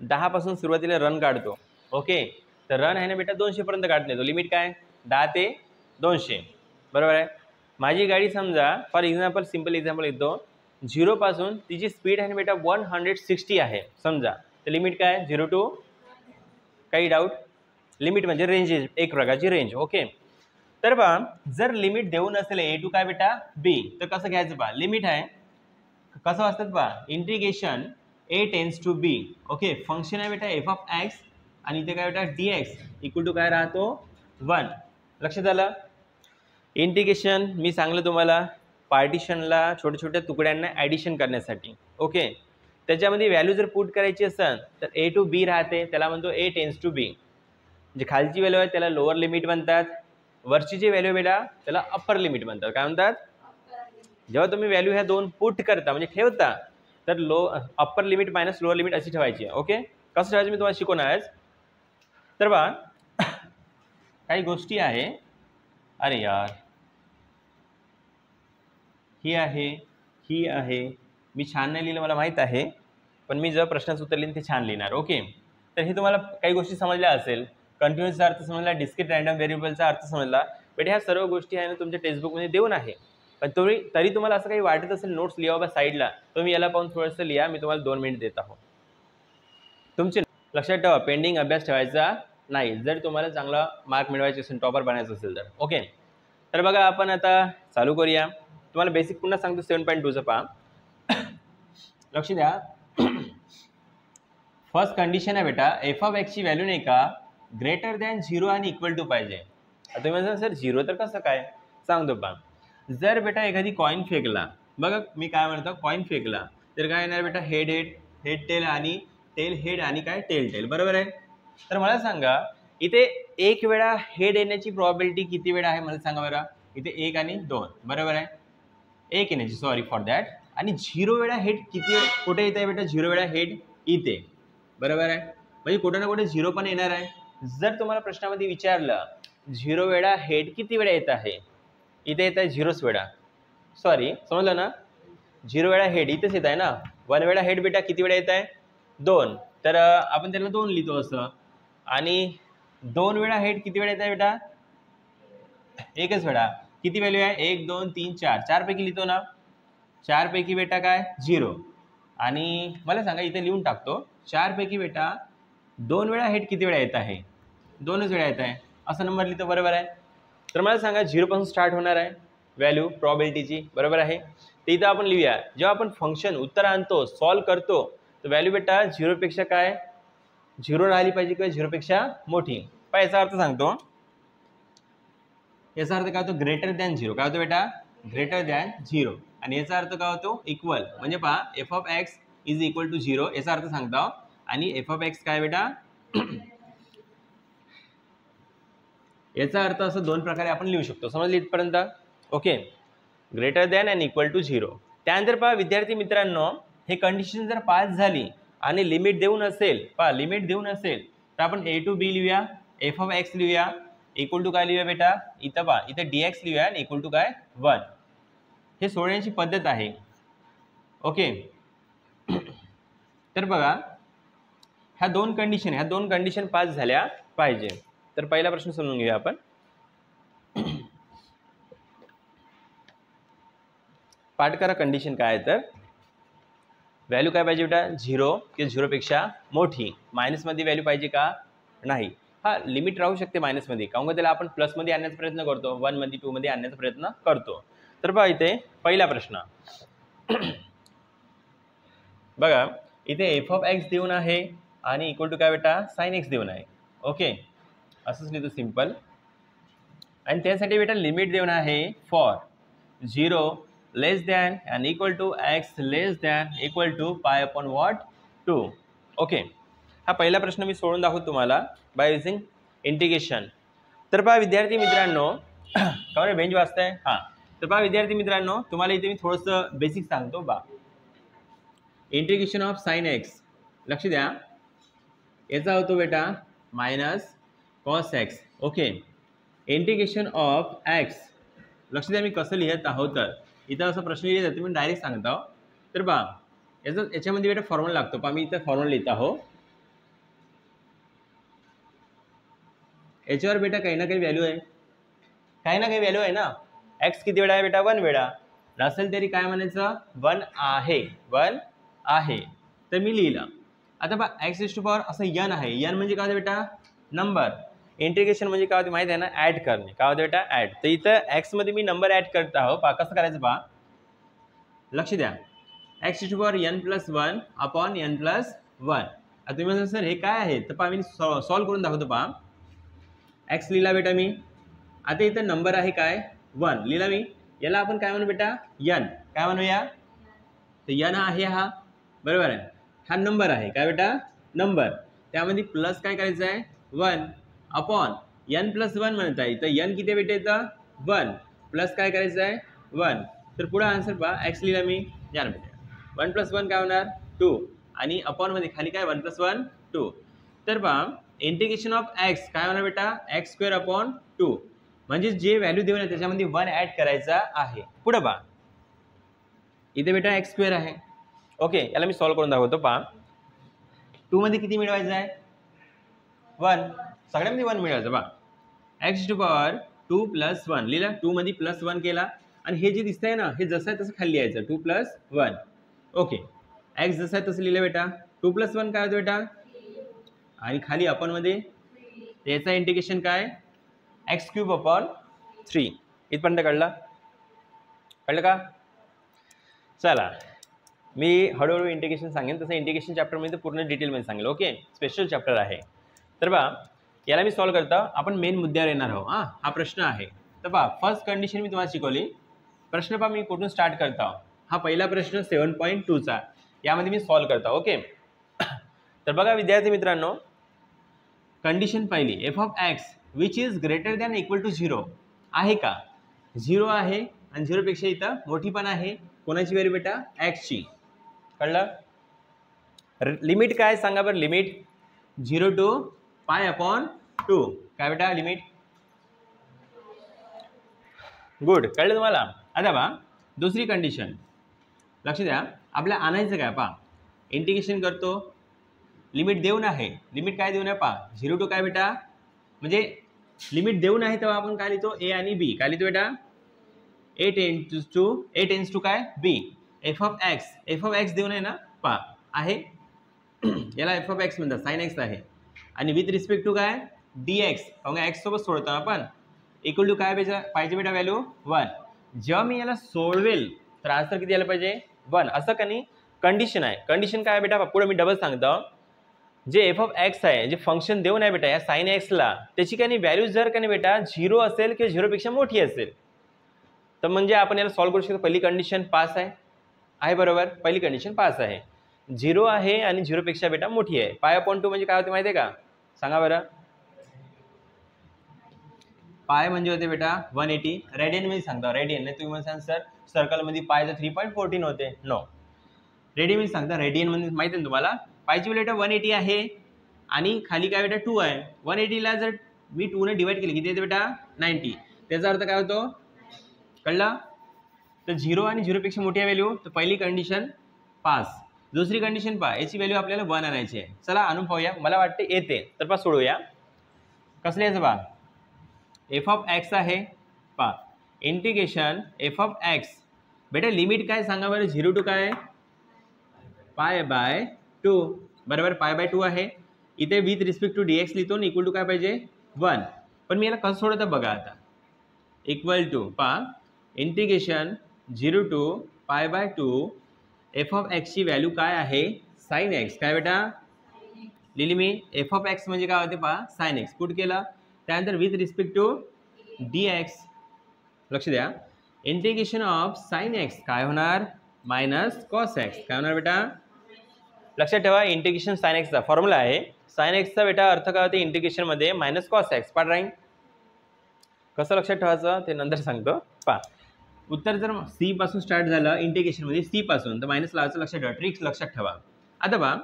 10 पासून सुरुवातीला रन काढतो. ओके, तर रन आहे ना बेटा 200 पर्यंत काढते. तो लिमिट काय? 10 ते 200, बरोबर आहे. माझी गाडी समजा, फॉर एक्झाम्पल, सिंपल एक्झाम्पल येतो, 0 पासून तिची स्पीड आहे ना बेटा 160 आहे समजा. तर लिमिट काय? 0 टू, काही डाऊट? लिमिट म्हणजे रेंज, एक प्रकारची रेंज. ओके, तर पहा, जर लिमिट देऊन असेल ए टू काय बेटा? बी, तर कसं घ्यायचं पहा. लिमिट आहे, कसं वाचतात पहा, integration A tends to B. Okay, function आहे बेटा एफ ऑफ एक्स, आणि इथे काय बेटा dx इक्वल टू काय राहतो? 1. लक्षात आलं? इंटिग्रेशन मी सांगलं तुम्हाला पार्टिशनला छोट्या छोट्या तुकड्यांना ॲडिशन करण्यासाठी. ओके, त्याच्यामध्ये व्हॅल्यू जर पुट करायची असेल तर ए टू बी राहते, त्याला म्हणतो ए टेन्स टू बी. जे खालची व्हॅल्यू आहे त्याला लोअर लिमिट म्हणतात, वरची जी व्हॅल्यू बेटा त्याला अप्पर लिमिट म्हणतात. काय म्हणतात? जेव्हा तुम्ही व्हॅल्यू ह्या दोन पुट करता म्हणजे ठेवता तर upper limit minus lower limit अशी ठेवायची. ओके, कसं ठेवायचं मी तुम्हाला शिकवणार आहे. तर बा काही गोष्टी आहे, अरे यार ही आहे ही आहे, मी छान नाही लिहिलं मला माहीत आहे, पण मी जेव्हा प्रश्नाचं उत्तर लिहिन ते छान लिहिणार. ओके, तर हे तुम्हाला काही गोष्टी समजल्या असेल. कंटिन्यूसचा अर्थ समजला, डिस्क्रीट रँडम व्हेरिएबलचा अर्थ समजला. बट ह्या सर्व गोष्टी आहे ना तुमच्या टेक्स्टबुकमध्ये देऊन आहे. पण तरी तुम्हाला असं काही वाटत असेल नोट्स लिहा बा साईडला, तुम्ही याला पाहून थोडंसं लिहा. मी तुम्हाला 2 मिनिट देत आहो. तुमचे लक्षात ठेवा पेंडिंग अभ्यास ठेवायचा नाही जर तुम्हाला चांगला मार्क मिळवायचे असेल, टॉपर बनायचं असेल तर. ओके, तर बघा आपण आता चालू करूया. तुम्हाला बेसिक पुन्हा सांगतो 7.2चं पहा. लक्ष द्या. फर्स्ट कंडिशन आहे बेटा एफ ऑफ एक्सची व्हॅल्यू नाही का ग्रेटर दॅन 0 आणि इक्वल टू पाहिजे. आता तुम्ही म्हणता सर 0 तर कसं काय, सांगतो पहा. जर बेटा एखादी कॉईन फेकला, बघा मी काय म्हणतो कॉईन फेकला तर काय येणार बेटा हेड हेड हेड टेल आणि टेल हेड आणि काय टेल टेल, बरोबर आहे. तर मला सांगा इथे एक वेळा हेड येण्याची प्रॉबिलिटी किती वेळा आहे मला सांगा बरं. इथे 1 आणि 2, बरोबर आहे. 1 येण्याची, सॉरी फॉर दॅट. आणि 0 वेळा हेड किती कुठे येत आहे बेटा, 0 वेळा हेड इथे, बरोबर आहे. म्हणजे कुठे ना कुठे 0 पण येणार आहे. जर तुम्हाला प्रश्नामध्ये विचारलं 0 वेळा हेड किती वेळा येत आहे, इथे येत आहे 0च वेळा, सॉरी समजलं ना. 0 वेळा हेड इथेच येत आहे ना. 1 वेळा हेड बेटा किती वेळा येत आहे, 2, तर आपण त्याला 2 लिहितो असं. आणि 2 वेळा हेड किती वेळा येत आहे बेटा, एकच वेळा. किती व्हॅल्यू आहे 1 2 3 4, 4 पैकी लिहितो ना. 4 पैकी बेटा काय 0. आणि मला सांगा इथे लिहून टाकतो 4 पैकी बेटा 2 वेळा हेड किती वेळा येत आहे, 2च वेळा येत आहे, असा नंबर लिहितो, बरोबर आहे. तर मला सांगा 0 पासून स्टार्ट होणार आहे व्हॅल्यू प्रॉबिलिटीची, बरोबर आहे. ते इथं आपण लिहूया. जेव्हा आपण फंक्शन उत्तर आणतो सॉल्व करतो तर व्हॅल्यू बेटा 0 पेक्षा काय 0 राहिली पाहिजे किंवा 0 पेक्षा मोठी. पण याचा अर्थ सांगतो, याचा अर्थ काय होतो ग्रेटर दॅन 0. काय होतं बेटा ग्रेटर दॅन 0. आणि याचा अर्थ काय होतो इक्वल. म्हणजे पहा F of X is equal to 0 याचा अर्थ सांगतो. आणि एफ ऑफ एक्स काय बेटा याचा अर्थ असं 2 प्रकारे आपण लिहू शकतो. समजले इथपर्यंत. Okay, greater than and equal to 0. त्यानंतर पहा विद्यार्थी मित्रांनो हे कंडिशन जर पास झाली आणि लिमिट देऊन असेल, पहा लिमिट देऊन असेल तर आपण ए टू बी लिहूया, एफ ऑफ एक्स लिहूया, इक्वल टू काय लिहूया बेटा इथं पहा इथे dx लिहूया आणि इक्वल टू काय 1. हे सोडण्याची पद्धत आहे. ओके, तर बघा ह्या 2 कंडिशन पास झाल्या पाहिजे. तर पहिला प्रश्न समजून घेऊया आपण. पाठ करा कंडिशन काय आहे. तर व्हॅल्यू काय पाहिजे बेटा 0 की 0 पेक्षा मोठी. मायनसमध्ये व्हॅल्यू पाहिजे का नाही. हा लिमिट राहू शकते मायनसमध्ये, काहून का त्याला आपण प्लसमध्ये आणण्याचा प्रयत्न करतो, 1 मध्ये 2 मध्ये आणण्याचा प्रयत्न करतो. तर बघा इथे पहिला प्रश्न बघा इथे एफ ऑफ एक्स देऊन आहे आणि इक्वल टू काय बेटा साइन एक्स देऊन आहे. ओके, असंच लिहितो सिंपल. आणि त्यासाठी बेटा लिमिट देऊन आहे for 0 less than and equal to X less than equal to pi upon what 2. Okay, हा पहिला प्रश्न मी सोडून दाखवतो तुम्हाला बाय युझिंग इंटिग्रेशन. तर पहा विद्यार्थी मित्रांनो का रे बेंच वाजताय. हां, तर पहा विद्यार्थी मित्रांनो तुम्हाला इथे मी थोडंसं बेसिक सांगतो. बा इंटिग्रेशन ऑफ साइन एक्स, लक्ष द्या याचा होतो बेटा minus cos x. Okay, integration of x, लक्ष द्या मी कसं लिहित आहोत. तर इथं असं प्रश्न लिहित आहे मी डायरेक्ट सांगत आहो. तर पहा याच्यामध्ये बेटा फॉर्म्युला लागतो. पहा मी इथं फॉर्म्युला लिहित आहो. याच्यावर बेटा काही ना काही व्हॅल्यू आहे, काही ना काही व्हॅल्यू आहे ना. एक्स किती वेळा आहे बेटा 1 वेळा, नसेल तरी काय म्हणायचं 1 आहे, 1 आहे. तर मी लिहिलं. आता पहा एक्स इज टू पॉवर असं n आहे. n म्हणजे काय होतं बेटा नंबर. इंटिग्रेशन म्हणजे काय होते माहिती आहे ना ॲड करणे. काय होतं बेटा ॲड. तर इथं एक्समध्ये मी नंबर ॲड करत आहो. पहा कसं करायचं पहा, लक्ष द्या. X is to power n+1 upon n+1. आता तुम्ही म्हणता सर हे काय आहे, तर पहा मी सॉल्व करून दाखवतो. पहा एक्स लिहिला बेटा मी. आता इथं नंबर आहे काय 1 लिहिला मी. याला आपण काय म्हणू बेटा, n. काय म्हणूया, तर n आहे हा, बरोबर आहे. हा नंबर आहे, काय बेटा, नंबर. त्यामध्ये प्लस काय करायचं आहे, 1 अपॉन n प्लस 1 म्हणत आहे. तर n किती बेटा येतं, 1 प्लस काय करायचं आहे, 1. तर पुढे आन्सर पहा, x लिहिला मी, या ना बेटा. 1 प्लस 1 काय होणार, 2 आणि अपॉनमध्ये खाली काय 1 प्लस 1 2. तर पहा इंटिग्रेशन ऑफ x काय होणार बेटा, एक्स स्क्वेअर अपॉन 2. म्हणजे जे व्हॅल्यू देऊन त्याच्यामध्ये 1 ॲड करायचा आहे. पुढे पहा इथे बेटा एक्स स्क्वेअर आहे. ओके, याला मी सॉल्व्ह करून दाखवतो. पहा 2 मध्ये किती मिळवायचं आहे, 1. सगळ्यामध्ये 1 मिळवायचं. पहा एक्स टू पॉवर 2 प्लस 1 लिहिला, 2 मध्ये प्लस 1 केला आणि हे जे दिसतंय ना हे जसं आहे तसं खाली यायचं, 2 प्लस 1. ओके, एक्स जसं आहे तसं लिहिलं बेटा. 2 प्लस 1 काय होतं बेटा, आणि खाली आपण मध्ये याचा इंटिग्रेशन काय, एक्स क्यूब अपॉन 3. इथपर्यंत कळलं का. चला मी हळूहळू इंटिग्रेशन सांगेन, तसं इंटिग्रेशन चॅप्टरमध्ये पूर्ण डिटेलमध्ये सांगेल. ओके, स्पेशल चॅप्टर आहे. तर पहा याला मी सॉल्व्ह करता, आपण मेन मुद्द्यावर येणार आहोत. हा प्रश्न आहे. तर पहा फर्स्ट कंडिशन मी तुम्हाला शिकवली. प्रश्न पहा मी कुठून स्टार्ट करता. हा पहिला प्रश्न 7.2चा, यामध्ये मी सॉल्व्ह करता. ओके, तर बघा विद्यार्थी मित्रांनो, कंडिशन पहिली, F of X which is greater than equal to 0 आहे का, 0 आहे आणि 0 पेक्षा इथं मोठी पण आहे. कोणाची व्हॅल्यू बेटा, एक्सची. कळलं. लिमिट काय सांगा बरं, लिमिट 0 टू पाय अपॉन 2. काय बेटा लिमिट, गुड, कळलं तुम्हाला. आता बा दुसरी कंडिशन लक्ष द्या, आपल्या आणायचं काय, पहा इंटिग्रेशन करतो, लिमिट देऊन आहे. लिमिट काय देऊन आहे पहा, 0 टू काय बेटा, म्हणजे लिमिट देऊन आहे तेव्हा आपण काय लिहितो, ए आणि बी. काय लिहितो बेटा, ए टेन्स टू काय बी. एफ ऑफ एक्स देऊन आहे ना, पहा आहे याला एफ ऑफ एक्स म्हणतात, साइन एक्स आहे. आणि विथ रिस्पेक्ट टू काय, डी एक्स, एक्स सोबत सोडतो आपण. इक्वल टू काय पाहिजे बेटा, व्हॅल्यू 1. जेव्हा मी याला सोडवेल तर आन्सर किती यायला पाहिजे, 1. असं का नाही, कंडिशन आहे. कंडिशन काय बेटा, पुढे मी डबल सांगतो. जे एफ ऑफ एक्स आहे, जे फंक्शन देऊन आहे बेटा या साइन एक्सला, त्याची काही व्हॅल्यू जर का नाही बेटा 0 असेल किंवा 0 पेक्षा मोठी असेल तर म्हणजे आपण याला सॉल्व्ह करू शकतो. पहिली कंडिशन पास आहे बरोबर, पहिली कंडिशन पास आहे. 0 आहे आणि 0 पेक्षा बेटा मोठी आहे. पाय अपॉन 2 म्हणजे काय होते माहिती आहे का, सांगा बरं. पाय म्हणजे होते बेटा 180. रेडियन मध्ये सांगता, रेडियन नाही तुम्ही म्हणता सर सर्कलमध्ये पाय तर 3.14 होते. नो, रेडियन मध्ये सांगता. रेडियन मध्ये माहिती आहे तुम्हाला, पायची बेटा 180 आहे आणि खाली काय बेटा 2 आहे. 180ला जर मी 2 ने डिवाइड केली किती येते बेटा, 90. त्याचा अर्थ काय होतो, कळला. तर 0 आणि 0 पेक्षा मोठी व्हॅल्यू, तर पहिली कंडिशन पास. दुसरी कंडिशन पहा, याची व्हॅल्यू आपल्याला 1 आणायची आहे. चला आणून पाहूया, मला वाटते येते. तर पहा सोडूया. कसं यायचं पहा, एफ ऑफ एक्स आहे, पहा इंटिग्रेशन एफ ऑफ एक्स बेटा लिमिट काय सांगा बरं, 0 टू काय पाय बाय 2, बरोबर. पाय बाय 2 आहे. इथे with respect to D X लिहितो आणि इक्वल टू काय पाहिजे 1. पण मी याला कसं सोडतं बघा आता, इक्वल टू पहा integration 0 to pi by 2 F of एक्सची व्हॅल्यू काय आहे, साइन एक्स. काय बेटा लिहिली मी, एफ ऑफ एक्स म्हणजे काय होते पहा, साइन एक्स. पुट केला, त्यानंतर with respect to D X. लक्ष द्या, इंटिग्रेशन ऑफ साइन एक्स काय होणार, मायनस कॉस एक्स. काय होणार बेटा, लक्षात ठेवा इंटिग्रेशन साइन एक्सचा फॉर्म्युला आहे. साइन एक्सचा बेटा अर्थ काय होते इंटिग्रेशनमध्ये, मायनस कॉस एक्स. पाठ राहील कसं लक्षात ठेवायचं ते नंतर सांगतो. पहा उत्तर जर सी पासून स्टार्ट झालं इंटिग्रेशनमध्ये, सी पासून, तर मायनस लावायचं. लक्षात ठेवा, ट्रिक्स लक्षात ठेवा. आता पहा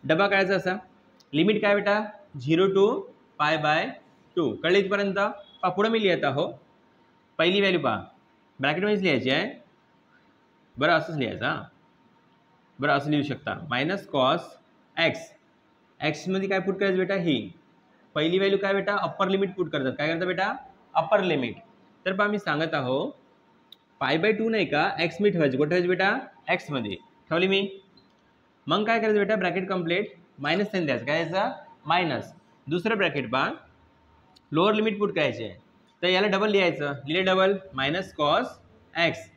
डबा काढायचा असा, लिमिट काय बेटा 0 टू पाय बाय 2. कळलं इथपर्यंत. पहा पुढे मी लिहित आहो, पहिली व्हॅल्यू पहा ब्रॅकेटमध्येच लिहायची आहे, बरं असंच लिहायचं. बरं असं लिहू शकता, मायनस कॉस एक्स. एक्समध्ये काय पुट करायचं बेटा, ही पहिली व्हॅल्यू काय बेटा, अप्पर लिमिट पुट करतात. काय करतात बेटा, अप्पर लिमिट. तर पहा मी सांगत आहो पाय बाय 2 नाही का, एक्स मी ठेवायची. कुठे ठेवायची बेटा, एक्समध्ये ठेवली मी. मग काय करायचं बेटा, ब्रॅकेट कंप्लीट, मायनस साइन द्यायचं. काय याचा मायनस. दुसरं ब्रॅकेट पहा लोअर लिमिट पुट करायचे, तर याला डबल लिहायचं. लिहिले डबल, मायनस कॉस एक्स.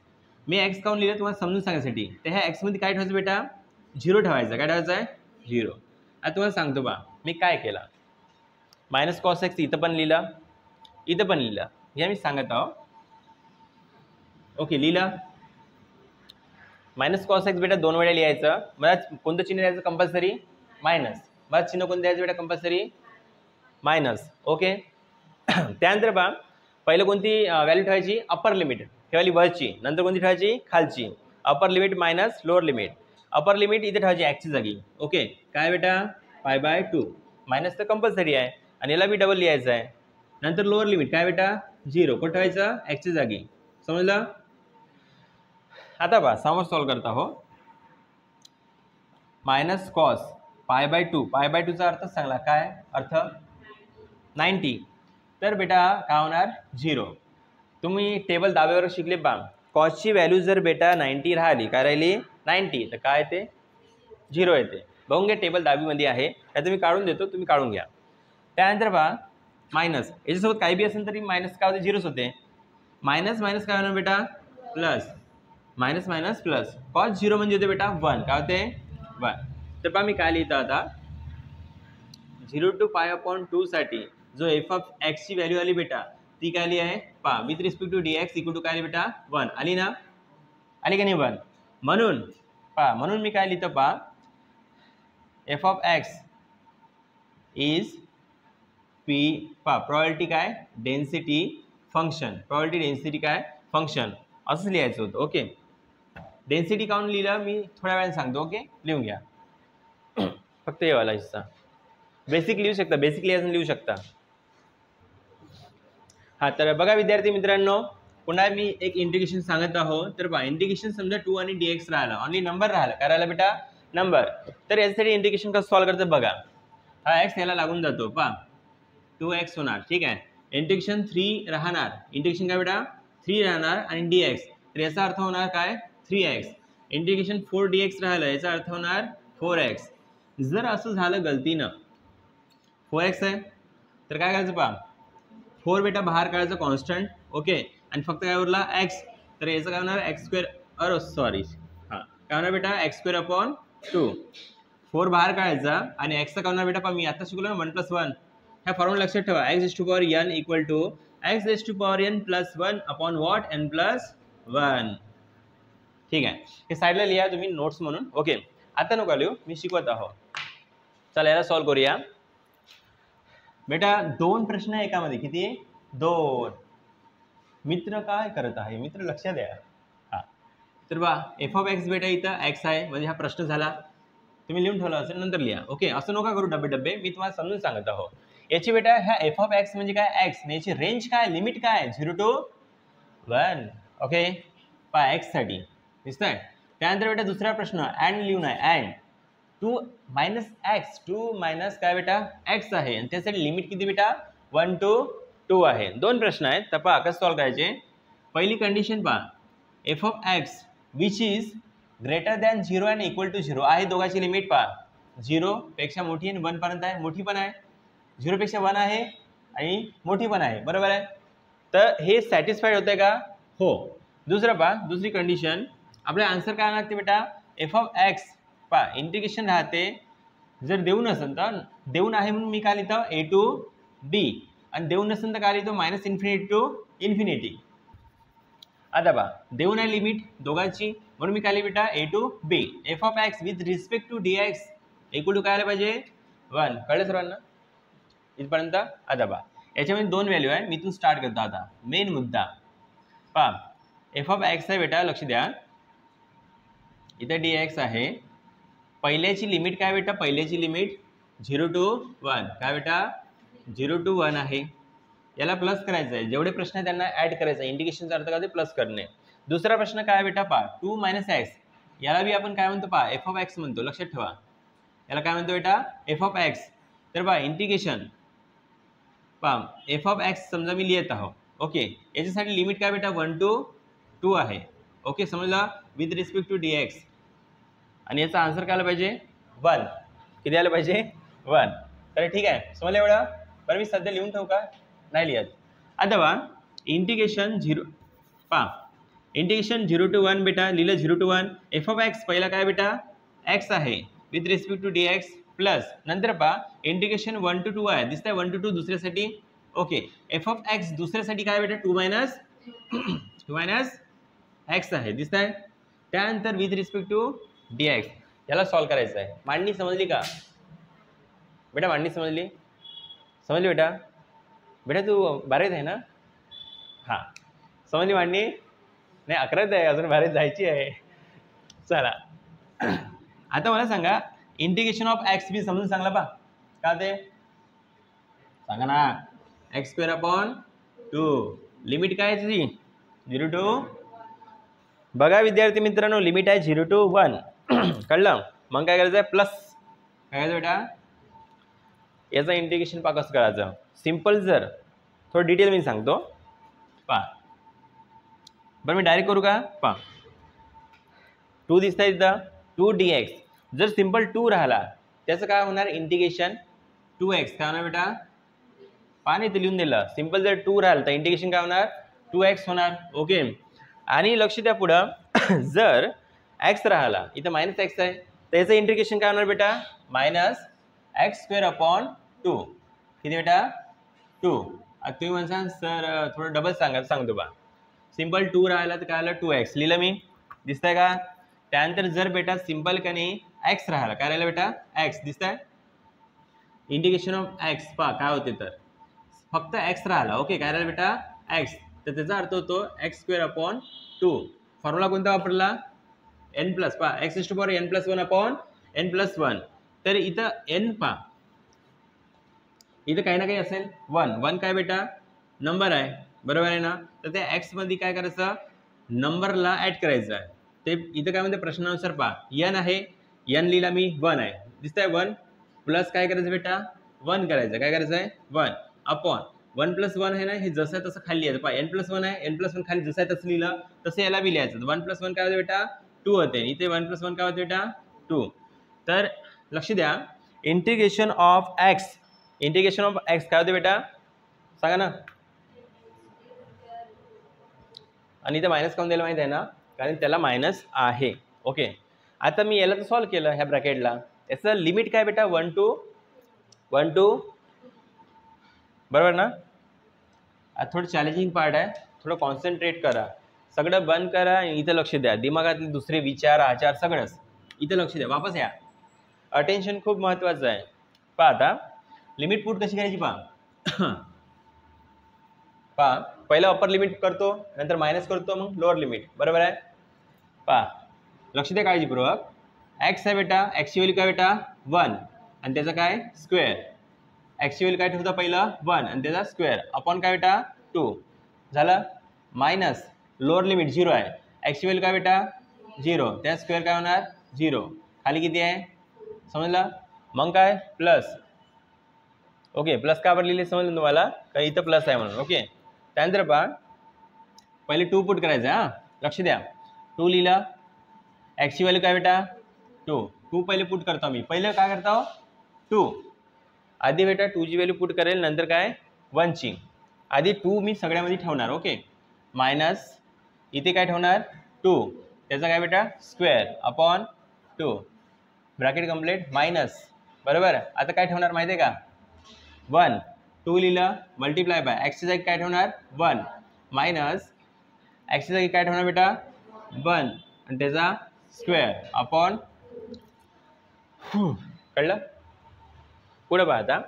मी एक्स काऊन लिहिलं तुम्हाला समजून सांगण्यासाठी. तर ह्या एक्समध्ये काय ठेवायचं बेटा, 0 ठेवायचं. काय ठेवायचं आहे, 0. आता तुम्हाला सांगतो बा मी काय केलं, मायनस कॉस एक्स इथं पण लिहिलं, इथं पण लिहिलं. या मी सांगत आहो ओके, लिहिलं. मायनस कॉस एक्स बेटा 2 वेळा लिहायचं. मला कोणतं चिन्ह द्यायचं कंपल्सरी? मायनस. मला चिन्ह कोणतं द्यायचं बेटा कंपल्सरी? मायनस. ओके. त्यानंतर पहा, पहिलं कोणती व्हॅल्यू ठेवायची? अप्पर लिमिट ठेवायली वरची, नंतर कोणती ठेवायची? खालची. Upper limit minus lower limit. Upper limit इथे ठेवायची एक्सची जागी. ओके, काय बेटा? π/2. मायनस तर कंपल्सरी आहे आणि याला बी डबल लिहायचं आहे. नंतर लोअर लिमिट काय बेटा? 0. कोण ठेवायचं? एक्सची जागी. समजलं? आता पहा, समज सॉल्व करता हो. Minus cos π/2. π/2 चा अर्थ सांगला. काय अर्थ? 90. तर बेटा काय होणार? 0. तुम्ही टेबल दाब्यावर शिकले पहा. कॉसची व्हॅल्यू जर बेटा 90 राहिली, काय राहिली? 90, तर काय येते? 0 येते. बघून घ्या, टेबल दाबीमध्ये आहे, त्यात मी काढून देतो, तुम्ही काढून घ्या. त्यानंतर पहा मायनस, याच्यासोबत काही बी असेल तरी मायनस काय होते? 0च होते. मायनस मायनस काय होणार बेटा? Plus. Minus minus plus. Cos 0 म्हणजे होते बेटा 1. काय होते? 1. तर पहा मी काय लिहितो आता, 0 to π/2 साठी जो एफ ऑफ एक्सची व्हॅल्यू आली बेटा, ती काय आली आहे? पहा, with respect to dx equal to काय आली बेटा? 1. आली ना? आली का नाही 1? म्हणून पहा, म्हणून मी काय लिहितो पहा, F of X is P. पहा, प्रॉबॅबिलिटी काय? Density function. प्रॉबॅबिलिटी डेन्सिटी काय? फंक्शन. असंच लिहायचं होतं. ओके, डेन्सिटी काऊन लिहिलं मी थोड्या वेळाने सांगतो. ओके, लिहून घ्या. फक्त हे वाला हिस्सा बेसिक लिहू शकता, बेसिक लिहू शकता. हा, तर बघा विद्यार्थी मित्रांनो, पुन्हा मी एक इंटिग्रेशन सांगत आहो. तर पहा, इंटिग्रेशन समजा 2 आणि dx राहिला, ऑनली नंबर राहिला. काय राहिला बेटा? नंबर. तर याच्यासाठी इंटिग्रेशन कसं सॉल्व करतं बघा. हा एक्स याला लागून जातो. पहा, 2x होणार. ठीक आहे. इंटिग्रेशन 3 राहणार. इंटिग्रेशन काय बेटा? 3 राहणार आणि dx, तर याचा अर्थ होणार काय? 3x. इंटिग्रेशन 4 dx राहिलं, याचा अर्थ होणार 4x. जर असं झालं गलतीनं 4x आहे, तर काय करायचं पहा, 4 बेटा बाहेर काढायचं कॉन्स्टंट. ओके, आणि फक्त काय उरला? x. तर याचं काय होणार? x². अरे सॉरी, हां, काय होणार बेटा? x²/2. 4 बाहेर काढायचा आणि एक्सचा काय होणार बेटा? पहा, मी आता शिकलो ना 1 + 1. ह्या फॉर्म्युला लक्षात ठेवा. x⁴n equal to x⁴n + 1 upon what? n + 1. ठीक आहे, हे साईडला लिहा तुम्ही नोट्स म्हणून. ओके, आता नको लिहू, मी शिकवत आहो. चला याला सॉल्व करूया बेटा. 2 प्रश्न आहे एकामध्ये. किती? 2. मित्र काय करत आहे? मित्र लक्षात द्या. हां, तर बा एफ ऑफ एक्स बेटा इथं एक्स आहे, म्हणजे हा प्रश्न झाला. तुम्ही लिहून ठेवला असेल, नंतर लिहा. ओके, असं नका करू डबे डबे, मी तुम्हाला समजून सांगत आहो. याची बेटा ह्या एफ ऑफ एक्स म्हणजे काय? एक्स. याची रेंज काय? लिमिट काय? 0 to 1. ओके, पहा एक्ससाठी दिसतंय. त्यानंतर बेटा दुसरा प्रश्न अँड लिहून आहे. अँड 2 - x, 2 - काय बेटा? x आहे, आणि त्यासाठी लिमिट किती बेटा? 1 to 2 आहे. 2 प्रश्न आहेत. तर पहा कसं सॉल्व करायचे. पहिली कंडिशन पहा, F of X which is greater than 0 and equal to 0 आहे. दोघांची लिमिट पहा, 0 पेक्षा मोठी आणि 1 पर्यंत आहे. मोठी पण आहे, 0 पेक्षा 1 आहे आणि मोठी पण आहे. बरोबर आहे. तर हे सॅटिस्फाईड होतंय का? हो. दुसरं पहा, दुसरी कंडिशन, आपल्या आन्सर काय लागते बेटा? एफ ऑफ एक्स पहा, इंटिग्रेशन राहते. जर देऊन असेल तर देऊन आहे म्हणून मी काय लिहितो? a to b, आणि देऊन नसेल तर काय लिहितो? -∞ to ∞. आता पहा, देऊन आहे लिमिट दोघांची, म्हणून मी काय लिहितो बेटा? a to b. F of X with respect to dx equal to काय आलं पाहिजे? 1. कळलं सर्वांना इथपर्यंत? आता पहा, याच्यामध्ये 2 व्हॅल्यू आहे. मी इथून स्टार्ट करतो. आता मेन मुद्दा पहा, एफ ऑफ एक्स आहे बेटा, लक्ष द्या. इथं dx आहे. पहिल्याची लिमिट काय बेटा? पहिल्याची लिमिट 0 to 1. काय बेटा? 0 to 1 आहे. याला प्लस करायचं आहे. जेवढे प्रश्न आहेत त्यांना ॲड करायचं आहे. इंटिग्रेशनचा अर्थ काय? प्लस करणे. दुसरा प्रश्न काय बेटा? पहा, 2 - x. याला बी आपण काय म्हणतो? पहा, एफ ऑफ एक्स म्हणतो. लक्षात ठेवा, याला काय म्हणतो बेटा? F of x. तर पहा, इंटिग्रेशन पहा, एफ ऑफ एक्स समजा मी लिहित आहो. ओके, याच्यासाठी लिमिट काय बेटा? 1 to 2 आहे. ओके, समजला? विथ रिस्पेक्ट टू dx, आणि याचा आन्सर काय आला पाहिजे? 1. किती आलं पाहिजे? 1. तर ठीक आहे, समजलं एवढं? बरं, मी सध्या लिहून ठेवू का? नाही लिहत. आता पहा, इंटिग्रेशन 0 पहा, इंटिग्रेशन 0 to 1 बेटा लिहिलं. 0 to 1. एफ ऑफ एक्स पहिला काय बेटा? एक्स आहे with respect to dx plus, नंतर पहा इंटिग्रेशन 1 to 2 आहे. दिसतंय 1 to 2 दुसऱ्यासाठी. ओके, एफ ऑफ एक्स दुसऱ्यासाठी काय बेटा? 2 - 2 - एक्स आहे, दिसत आहे. त्यानंतर with respect to D X याला सॉल्व करायचं आहे. मांडणी समजली का बेटा? मांडणी समजली? समजली बेटा? बेटा तू 12वीत आहे ना? हां, समजली मांडणी? नाही 11वीत आहे, अजून 12वीत जायची आहे. चला आता मला सांगा इंटिग्रेशन ऑफ एक्स बी समजून सांगला पा का ते सांगा ना. एक्स स्क्वेअर अपॉन 2 लिमिट काय आहे तुझी? 0 टू, बघा विद्यार्थी मित्रांनो, लिमिट आहे 0 टू 1. कळलं? मग काय करायचं आहे? प्लस काय करायचं बेटा? याचं इंटिग्रेशन पा कसं करायचं? सिम्पल. जर थोडं डिटेल मी सांगतो पा. बरं मी डायरेक्ट करू का? पा 2 दिसत आहे इथं, 2 dx. जर सिम्पल 2 राहिला त्याचं काय होणार? इंटिग्रेशन 2x काय होणार बेटा? पाणी ते लिहून दिलं. सिम्पल जर 2 राहिलं तर इंटिग्रेशन काय होणार? 2x होणार. ओके. आणि लक्ष द्या पुढं जर x राहिला इथं मायनस एक्स आहे तर याचं इंटिग्रेशन काय होणार बेटा? Minus x square upon 2. किती बेटा? 2. आता तुम्ही म्हणसान सर थोडं डबल सांगतो बा. सिम्पल 2 राहिला तर काय आलं? 2x लिहिलं मी, दिसतंय का? त्यानंतर जर बेटा सिम्पल का नाही एक्स राहिला काय राहिलं बेटा? एक्स दिसतंय. इंटिग्रेशन ऑफ एक्स पा काय होते तर फक्त एक्स राहिला. ओके, काय राहिलं बेटा? एक्स. तर त्याचा अर्थ होतो एक्स स्क्वेअर अपॉन 2. फॉर्म्युला कोणता वापरला? एन प्लस पा X is to power N plus 1 upon N plus 1. तर इथं एन पा इथं काही ना काही असेल. 1 काय बेटा? नंबर आहे, बरोबर आहे ना? तर त्या एक्स मध्ये काय करायचं? नंबरला ऍड करायचं आहे. ते इथं काय म्हणते प्रश्नानुसार पा एन आहे, एन लिहिला मी, 1 आहे, दिसतंय 1 प्लस काय करायचं बेटा? 1 करायचं. काय करायचं आहे? 1 अपॉन 1 प्लस 1 आहे ना, हे जसं आहे तसं खाली यायचं पा. एन प्लस 1 आहे, एन प्लस 1 खाली जसं आहे तसं लिहिलं तसं याला बी लिहायचं. 1 प्लस 1 काय होते बेटा? 2 होते. इथे 1 प्लस 1 काय होते बेटा? 2. तर लक्ष द्या integration of x, integration of x काय होते बेटा? सांगा ना. आणि इथं मायनस काऊन द्यायला माहिती आहे ना? कारण त्याला मायनस आहे. ओके, आता मी याला तर सॉल्व केलं ह्या ब्रॅकेटला. याचं लिमिट काय बेटा? 1 टू बरोबर ना? आता थोडं चॅलेंजिंग पार्ट आहे, थोडं कॉन्सन्ट्रेट करा, सगळं बंद करा, इथं लक्ष द्या. दिमागातले दुसरे विचार आचार सगळंच इथं लक्ष द्या. वापस या, अटेन्शन खूप महत्त्वाचं आहे. पहा आता लिमिट पुट कशी करायची पहा. पहा पहिलं अप्पर लिमिट करतो, नंतर मायनस करतो, मग लोअर लिमिट, बरोबर आहे? पहा लक्ष द्या काळजीपूर्वक. एक्स आहे बेटा, एक्सची व्हॅल्यू काय बेटा? 1 आणि त्याचं काय? स्क्वेअर. एक्सची व्हॅल्यू काय ठेवता पहिलं? 1 आणि त्याचा स्क्वेअर अपॉन काय बेटा? 2 झालं. मायनस लोअर लिमिट 0 आहे, एक्सची व्हॅल्यू काय बेटा? 0, त्या स्क्वेअर काय होणार? 0. खाली किती आहे? समजलं? मग काय? प्लस. ओके, प्लस का बरं लिहिले समजलं तुम्हाला? कारण इथं प्लस आहे म्हणून. ओके, त्यानंतर पहा पहिले 2 पुट करायचं. हां लक्ष द्या, 2 लिहिलं. एक्सची व्हॅल्यू काय बेटा? 2 पहिले पुट करतो मी. पहिलं काय करतो? 2 आधी बेटा 2 ची व्हॅल्यू पुट करेल, नंतर काय? 1 ची. आधी 2 मी सगळ्यामध्ये ठेवणार. ओके, मायनस इथे काय ठेवणार? 2 त्याचा काय बेटा? Square upon 2 bracket complete minus, बरोबर. आता काय ठेवणार माहिती आहे का? 1 2 लिहिलं मल्टिप्लाय बाय एक्सची जागी काय ठेवणार? 1 मायनस एक्सची जागी काय ठेवणार बेटा? 1 आणि त्याचा स्क्वेअर अपॉन. कळलं? पुढे पहा आता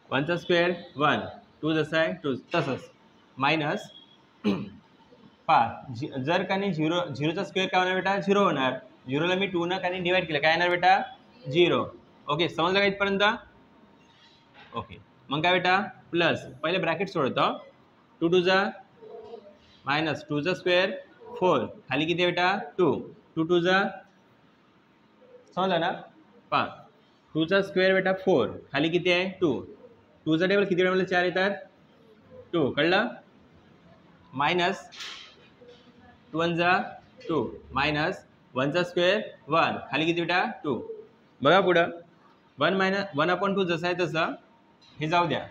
1चा स्क्वेअर 1, 2 जसं आहे 2 तसंच मायनस. पहा जर का नाही 0चा स्क्वेअर काय होणार बेटा? 0 होणार. 0ला मी 2 न काही डिवाइड केलं काय येणार बेटा? 0. ओके, समजलं का इथपर्यंत? ओके, मग काय बेटा? प्लस पहिले ब्रॅकेट सोडतो. 2 2 जा मायनस 2चा स्क्वेअर 4 खाली किती बेटा? 2 2 2 जा. समजलं ना? पहा 2चा स्क्वेअर बेटा 4 खाली किती आहे? 2 2चा टेबल किती वेळा मला 4 येतात? 2. कळलं? मायनस 2 1 जा 2 मायनस 1चा स्क्वेअर 1 खाली किती बेटा? 2. बघा पुढं 1 मायनस 1 अपॉन 2 जसं आहे तसं हे जाऊ द्या.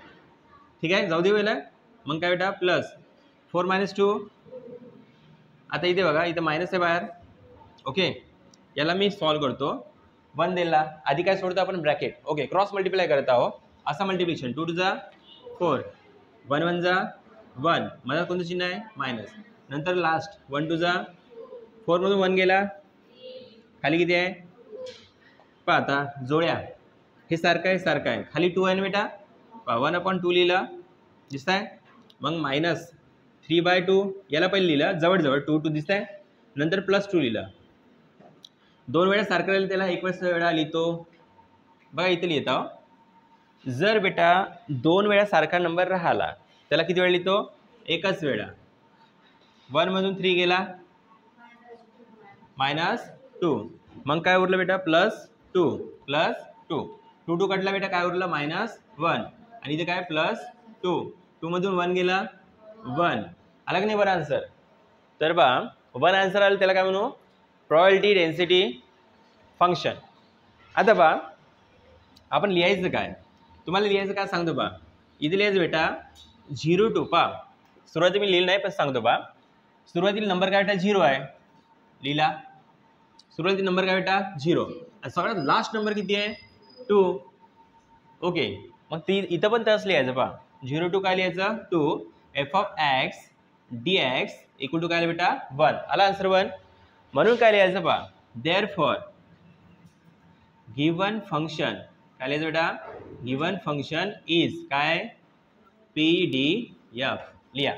ठीक आहे, जाऊ दे वेळेला. मग काय बेटा? Plus 4 minus 2. आता इथे बघा इथं मायनस आहे बाहेर. ओके, याला मी सॉल्व करतो. 1 दिला आधी काय सोडतो आपण? ब्रॅकेट. ओके, क्रॉस मल्टिप्लाय करत आहो. असा मल्टिप्लिकेशन 2 2 जा 4 1 1 जा 1 माझा कोणतं चिन्ह आहे? मायनस. नंतर लास्ट 1 2 4 मधून 1 गेला, खाली किती आहे पहा आता जोड्या, हे सारखं आहे सारखं आहे, खाली 2 आहे ना बेटा, 1/2 लिहिलं दिसत आहे, मग मायनस 3/2 याला पहिले लिहिलं जवळजवळ 2 2 दिसत आहे, नंतर +2 लिहिलं, 2 वेळा सारखं राहिलं त्याला 1 वेळा लिहितो, बघा इथे लिहित आहो, जर बेटा 2 वेळा सारखा नंबर राहिला त्याला किती वेळा लिहितो, एकच वेळा, 1 मधून 3 गेला -2, मग काय उरलं बेटा +2 2 2 कटला बेटा, काय उरलं -1, आणि इथे काय +2 2 मधून 1 गेला 1, आला की नाही बरं आन्सर. तर बा 1 आन्सर आलं त्याला काय म्हणू, प्रोबॅबिलिटी डेन्सिटी फंक्शन. आता बा आपण लिहायचं काय, तुम्हाला लिहायचं काय सांगतो बा, इथे लिहायचं बेटा 0 to पा, सुरुवाती मी लिहिलं नाही पण सांगतो बा, सुरुवातीला नंबर काय बेटा 0 आहे, लिहिला, सुरुवातीला नंबर काय बेटा 0, आणि सगळ्यात लास्ट नंबर किती आहे 2, ओके, मग ती इथं पण तसं लिहायचं पहा, 0 to काय लिहायचं 2, f(x) dx = काय बेटा 1, आला आन्सर 1, म्हणून काय लिहायचं पहा, देअरफॉर गिवन फंक्शन, काय लिहायचं बेटा, गिवन फंक्शन इज काय PDF, लिहा.